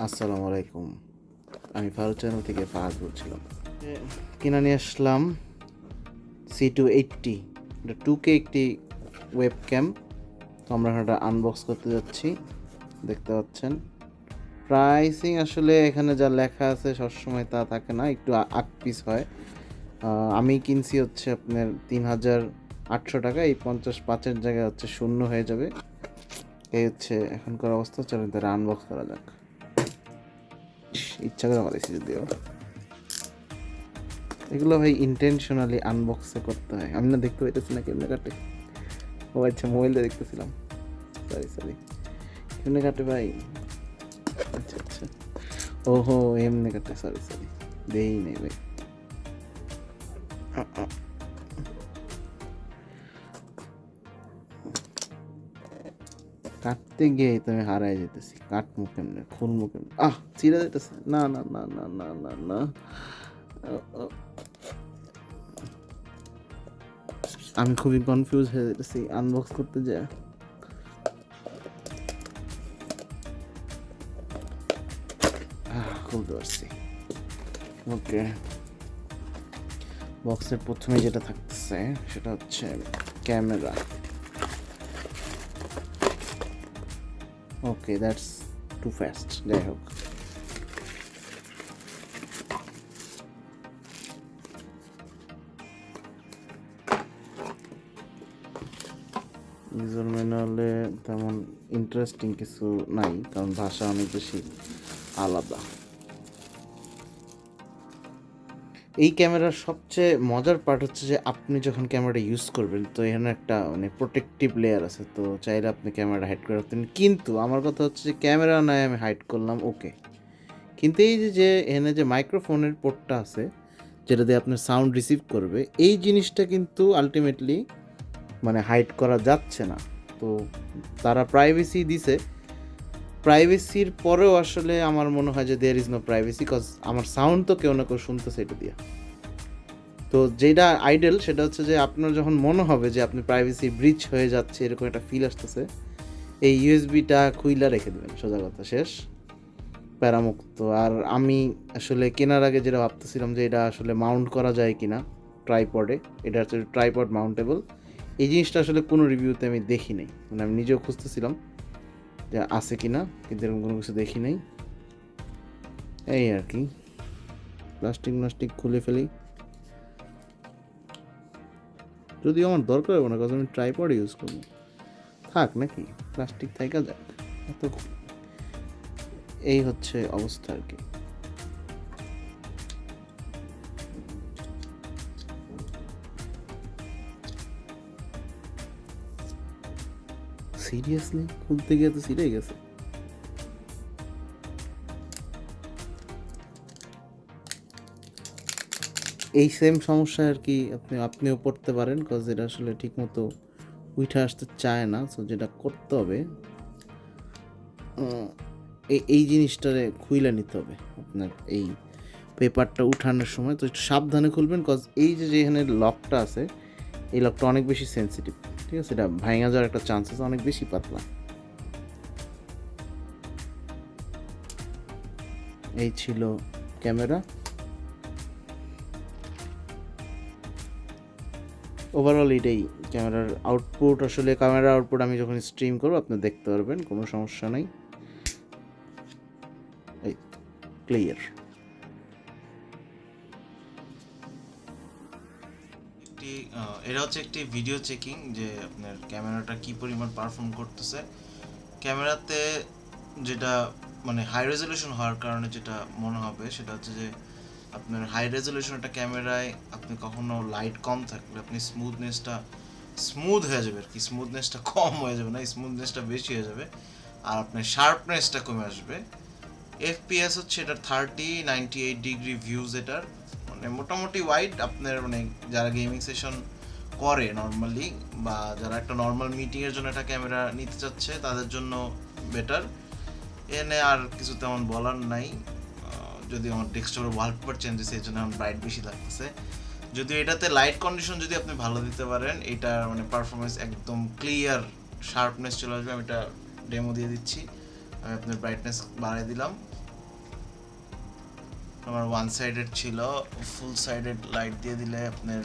আসসালামু আলাইকুম, আমি ফারুক চ্যানেল থেকে ফাহাদ বলছিলাম। কিনে নিয়ে আসলাম C280, এটা 2K একটি ওয়েবক্যাম। তো আমরা এটা আনবক্স করতে যাচ্ছি, দেখতে পাচ্ছেন। প্রাইসিং আসলে এখানে যা লেখা আছে সবসময় তা থাকে না, একটু আগ পিস হয়। আমি কিনছি হচ্ছে আপনার 3800 টাকা, এই 55-এর জায়গায় হচ্ছে 0 হয়ে যাবে। এই হচ্ছে এখনকার অবস্থা। চলেন তারা আনবক্স করা যাক। ইচ্ছা করে বানাইছি যদিও, এগুলো ভাই ইন্টেনশনালি আনবক্সে করতে হয়। আমি না দেখতে পাইতেছি না কেমনে কাটে। ও আচ্ছা, মোবাইলটা দেখতেছিলাম, সরি কেমনে কাটে ভাই। আচ্ছা আচ্ছা, ওহো এমনি কাটে, সরি দেই নেই ভাই। কাটতে গিয়ে তুমি হারাই যেতেছি। কাটমু কেমনে, খুলমু কেমনে, চিরা যেতেছে। না না না না না না না, আমি খুবই কনফিউজ হয়ে যেতেছি আনবক্স করতে যায়। খুলতে পারছি। ওকে, বক্সের প্রথমে যেটা থাকতেছে সেটা হচ্ছে camera. Okay, that's too fast. যাই হোক, ইউজার ম্যানুয়ালে তেমন ইন্টারেস্টিং কিছু নাই, কারণ ভাষা অনেক বেশি আলাদা। এই ক্যামেরার সবচেয়ে মজার পার্ট হচ্ছে যে আপনি যখন ক্যামেরাটা ইউজ করবেন, তো এখানে একটা মানে প্রোটেক্টিভ লেয়ার আছে, তো চাইলে আপনি ক্যামেরাটা হাইড করে রাখতেন। কিন্তু আমার কথা হচ্ছে যে ক্যামেরা নয় আমি হাইড করলাম, ওকে, কিন্তু এই যে এখানে যে মাইক্রোফোনের পোর্টটা আছে, যেটা দিয়ে আপনার সাউন্ড রিসিভ করবে, এই জিনিসটা কিন্তু আলটিমেটলি মানে হাইড করা যাচ্ছে না। তো তারা প্রাইভেসি দিছে, প্রাইভেসির পরেও আসলে আমার মনে হয় যে there is no privacy, cause আমার সাউন্ড তো কেউ না কেউ শুনতেছে এটা দিয়ে। তো যেটা আইডল সেটা হচ্ছে যে আপনার যখন মনে হবে যে আপনি প্রাইভেসি ব্রিচ হয়ে যাচ্ছে, এরকম একটা ফিল আসতেছে, এই ইউএসবিটা খুইলা রেখে দেবেন, সোজা কথা, শেষ, প্যারামুক্ত। আর আমি আসলে কেনার আগে যেটা ভাবতেছিলাম যে এটা আসলে মাউন্ট করা যায় কি না ট্রাইপডে, এটা হচ্ছে ট্রাইপড মাউন্টেবল। এই জিনিসটা আসলে কোনো রিভিউতে আমি দেখি নাই, মানে আমি নিজেও খুঁজতেছিলাম যে আছে কি না, কিন্তু এরকম কোনো কিছু দেখি নাই। এই আর কি, প্লাস্টিক খুলে ফেলি, যদিও আমার দরকার হবে না, কারণ আমি ট্রাইপড ইউজ করবো। থাক নাকি, প্লাস্টিক থাকা যাক। তো এই হচ্ছে অবস্থা আর কি। সিরিয়াসলি খুলতে গিয়ে তো ছিঁড়ে গেছে। এই সেম সমস্যা আর কি আপনিও পড়তে পারেন, কজ এটা আসলে ঠিক মতো উঠে আসতে চায় না। সো যেটা করতে হবে, এই জিনিসটারে খুইলা নিতে হবে আপনার, এই পেপারটা উঠানোর সময়। তো একটু সাবধানে খুলবেন, কজ এই যে যেখানে লকটা আছে, এই লকটা অনেক বেশি সেন্সিটিভ, ঠিক আছে, এটা ভাঙা যাওয়ার একটা চান্স আছে, অনেক বেশি পাতলা। এই ছিল ক্যামেরা। ওভারঅল এটাই ক্যামেরার আউটপুট। আসলে ক্যামেরার আউটপুট আমি যখন স্ট্রিম করবো আপনি দেখতে পারবেন, কোনো সমস্যা নেই। এই ক্লিয়ার। এটা হচ্ছে একটি ভিডিও চেকিং, যে আপনার ক্যামেরাটা কি পরিমাণ পারফর্ম করতেছে। ক্যামেরাতে যেটা মানে হাই রেজলিউশন হওয়ার কারণে যেটা মনে হবে সেটা হচ্ছে যে আপনার হাই রেজলিউশন একটা ক্যামেরায় আপনি কখনো লাইট কম থাকলে আপনি স্মুথ হয়ে যাবে আর কি, স্মুথনেসটা কম হয়ে যাবে না, স্মুথনেসটা বেশি হয়ে যাবে, আর আপনার শার্পনেসটা কমে আসবে। এফপিএস হচ্ছে এটার 98 ডিগ্রি ভিউজ, এটার মানে মোটামুটি ওয়াইড। আপনার মানে যারা গেমিং সেশন করে নর্মালি, বা যারা একটা নর্মাল মিটিংয়ের জন্য একটা ক্যামেরা নিতে চাচ্ছে তাদের জন্য বেটার। এনে আর কিছু তেমন বলার নাই। যদি আমার ডেস্কটপের ওয়ালপেপার চেঞ্জ হয়েছে এই জন্য আমার ব্রাইট বেশি লাগতেছে। যদিও এটাতে লাইট কন্ডিশন যদি আপনি ভালো দিতে পারেন, এটা মানে পারফরমেন্স একদম ক্লিয়ার, শার্পনেস চলে আসবে। আমি এটা ডেমো দিয়ে দিচ্ছি। আমি আপনার ব্রাইটনেস বাড়িয়ে দিলাম, আমার ওয়ান সাইডেড ছিল, ফুল সাইডেড লাইট দিয়ে দিলে আপনার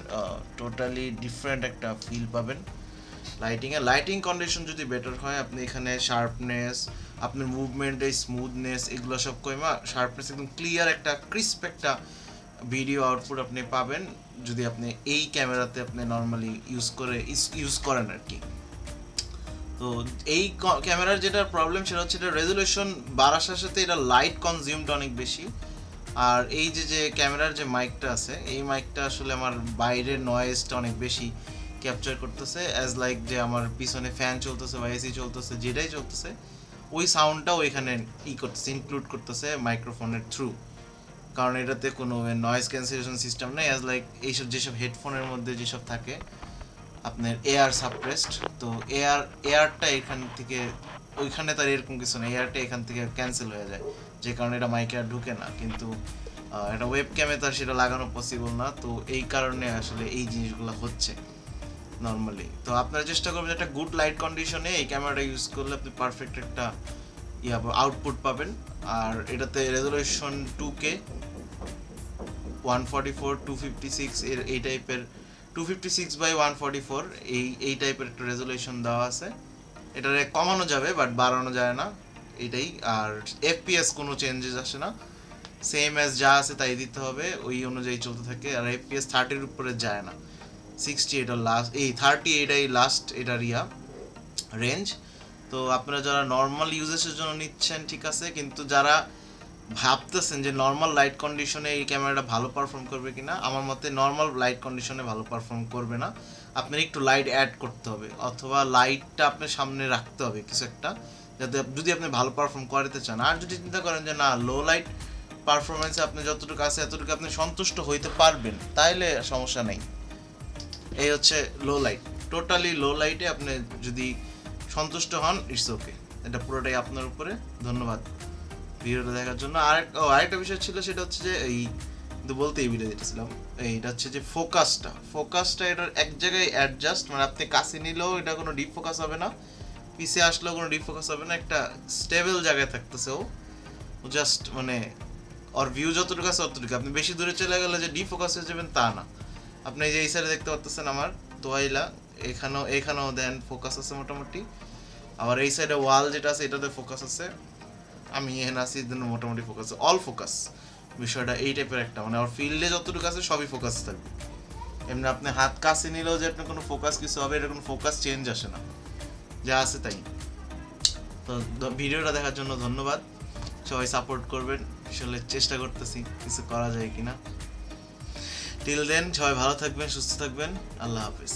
টোটালি ডিফারেন্ট একটা ফিল পাবেন লাইটিং কন্ডিশন যদি বেটার হয় আপনি এখানে শার্পনেস, আপনার মুভমেন্টের স্মুথনেস এগুলো সব কইমা শার্পনেস একদম ক্লিয়ার একটা ক্রিস্প একটা ভিডিও আউটপুট আপনি পাবেন যদি আপনি এই ক্যামেরাতে আপনি নর্মালি ইউজ করেন আর কি। তো এই ক্যামেরার যেটা প্রবলেম সেটা হচ্ছে এটা রেজলিউশন বাড়ার সাথে এটা লাইট কনজিউমড অনেক বেশি। আর এই যে ক্যামেরার যে মাইকটা আছে এই মাইকটা আসলে আমার বাইরের নয়েজটা অনেক বেশি ক্যাপচার করতেছে, অ্যাজ লাইক যে আমার পিছনে ফ্যান চলতেছে বা এসি চলতেছে যেটাই চলতেছে ওই সাউন্ডটাও এখানে করতেছে, ইনক্লুড করতেছে মাইক্রোফোনের থ্রু, কারণ এটাতে কোনো নয়েজ ক্যান্সেলেশন সিস্টেম নেই। অ্যাজ লাইক এইসব যেসব হেডফোনের মধ্যে যেসব থাকে আপনার এয়ার সাপ্রেসড, তো এয়ারটা এখান থেকে ওইখানে তার এরকম কিছু না, এয়ারটা এখান থেকে ক্যান্সেল হয়ে যায় যে কারণে এটা মাইকে আর ঢুকে না, কিন্তু এটা ওয়েব ক্যামে তার সেটা লাগানো পসিবল না। তো এই কারণে আসলে এই জিনিসগুলো হচ্ছে নর্মালি। তো আপনারা চেষ্টা করবেন একটা গুড লাইট কন্ডিশনে এই ক্যামেরাটা ইউজ করলে আপনি পারফেক্ট একটা আউটপুট পাবেন। আর এটাতে রেজলিউশন 2K 144 256 এর এই টাইপের 256/144 এই টাইপের একটা রেজলিউশন দেওয়া আছে। এটারে কমানো যাবে বাট বাড়ানো যায় না এটাই। আর এফপিএস কোনো চেঞ্জেস আসে না, সেম অ্যাজ যা আছে তাই দিতে হবে, ওই অনুযায়ী চলতে থাকে। আর এফপিএস 30-এর উপরে যায় না, 60 এটা লাস্ট, এই 30 এটাই লাস্ট এটার রেঞ্জ। তো আপনারা যারা নর্মাল ইউজেসের জন্য নিচ্ছেন ঠিক আছে, কিন্তু যারা ভাবতেছেন যে নর্মাল লাইট কন্ডিশনে এই ক্যামেরাটা ভালো পারফর্ম করবে কিনা, আমার মতে নর্মাল লাইট কন্ডিশনে ভালো পারফর্ম করবে না, আপনার একটু লাইট অ্যাড করতে হবে অথবা লাইটটা আপনার সামনে রাখতে হবে কিছু একটা, যাতে যদি আপনি ভালো পারফর্ম করতে চান। আর যদি চিন্তা করেন যে না লো লাইট পারফরমেন্সে আপনি যতটুকু আছে এতটুকু আপনি সন্তুষ্ট হইতে পারবেন তাহলে সমস্যা নেই। এই হচ্ছে লো লাইট, টোটালি লো লাইটে আপনি যদি সন্তুষ্ট হন ইটস ওকে, এটা পুরোটাই আপনার উপরে। ধন্যবাদ ভিডিওটা দেখার জন্য। আরেকটা বিষয় ছিল সেটা হচ্ছে যে এই বলতে এই ভিডিও দিতেছিলাম, এইটা হচ্ছে যে ফোকাসটা এটার এক জায়গায় অ্যাডজাস্ট, মানে আপনি কাছে নিলেও এটা কোনো ডিপ ফোকাস হবে না, পিছে আসলেও কোনো ডিপ ফোকাস হবে না, একটা স্টেবল জায়গায় থাকতেছে ও জাস্ট, মানে ওর ভিউ যতটুকু আছে ততটুকু, আপনি বেশি দূরে চলে গেলে যে ডিপ ফোকাস হয়ে যাবেন তা না। আপনি যে এই সাইডে দেখতে পাচ্ছেন আমার তোয়াইলা, এখানেও দেন ফোকাস আছে মোটামুটি, আবার এই সাইডে ওয়াল যেটা আছে এটাতে ফোকাস আছে, আমি এখানে আছি মোটামুটি ফোকাস, অল ফোকাস বিষয়টা এই টাইপের একটা, মানে ওর ফিল্ডে যতটুকু আছে সবই ফোকাস থাকবে। এমনি আপনি হাত কাছে নিলেও যে আপনার কোনো ফোকাস কিছু হবে এটা কোনো ফোকাস চেঞ্জ আসে না, যা আছে তাই। তো ভিডিওটা দেখার জন্য ধন্যবাদ, সবাই সাপোর্ট করবেন, আসলে চেষ্টা করতেছি কিছু করা যায় কিনা। টিল দেন সবাই ভালো থাকবেন, সুস্থ থাকবেন, আল্লাহ হাফিজ।